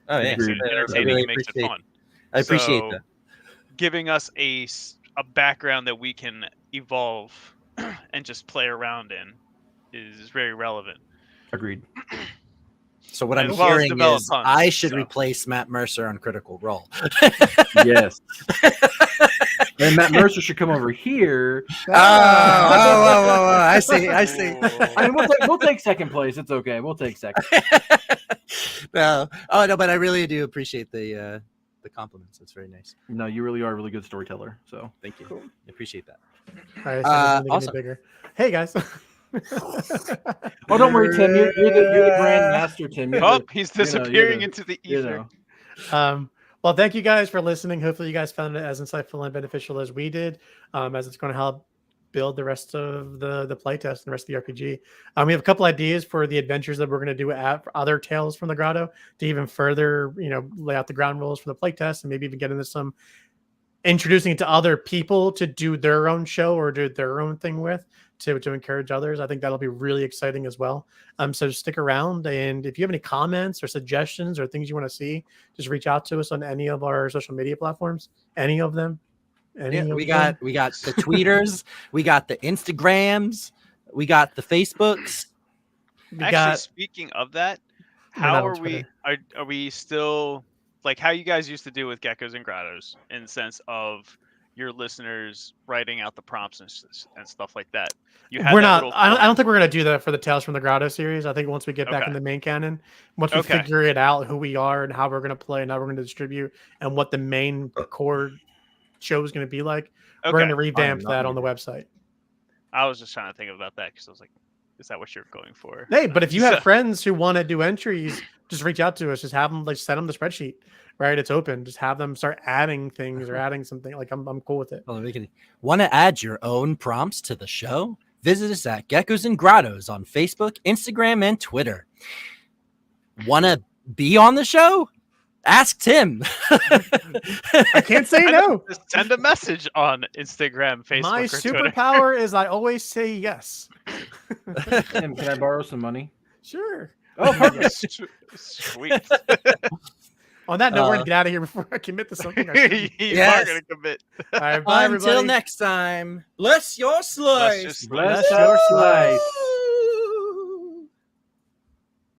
Oh yeah, Makes it entertaining. It makes it fun. I appreciate So, that. Giving us a background that we can evolve and just play around in is very relevant. agreed. So what I'm as well as hearing develop is puns, I should so. replace Matt Mercer on Critical Role. Yes. And Matt Mercer should come over here. Oh, I see. I see. I mean, we'll take second place. It's okay. We'll take second. No, oh no, but I really do appreciate the compliments. It's very nice. No, you really are a really good storyteller. So Thank you. Cool. I appreciate that. All right, so awesome. bigger. Hey guys. oh, don't worry, Tim. You're the grand master, Tim. Oh, he's disappearing you're into the you ether. know. Well, thank you guys for listening. Hopefully you guys found it as insightful and beneficial as we did, as it's going to help build the rest of the playtest and the rest of the RPG. We have a couple ideas for the adventures that we're going to do for other Tales from the Grotto to even further, lay out the ground rules for the playtest and maybe even get into some introducing it to other people to do their own show or do their own thing with to encourage others. I think that'll be really exciting as well. So stick around, and if you have any comments or suggestions or things you want to see, just reach out to us on any of our social media platforms. Any of them. We got the tweeters, we got the Instagrams, we got the Facebooks. Actually, speaking of that, how are we? Are we still like how you guys used to do with Geckos and Grottos in the sense of your listeners writing out the prompts and stuff like that? We're not. I don't think we're gonna do that for the Tales from the Grotto series. I think once we get back in the main canon, once we figure it out who we are and how we're gonna play and how we're gonna distribute and what the main core show is gonna be like, we're gonna revamp that on the website. I was just trying to think about that because I was like, is that what you're going for? Hey, but if you have friends who want to do entries, just reach out to us. Just have them send them the spreadsheet. Right, it's open. Just have them start adding things or adding something. Like I'm cool with it. Well, want to add your own prompts to the show? Visit us at Geckos and Grottos on Facebook, Instagram, and Twitter. Want to be on the show? Ask Tim. I can't say no. Just send a message on Instagram, Facebook, My or superpower is I always say yes. Tim, can I borrow some money? Sure. Oh, perfect. Sweet. On that note, we're going to get out of here before I commit to something. You are going to commit. All right, bye, everybody. Until next time, bless your slice. Bless your slice.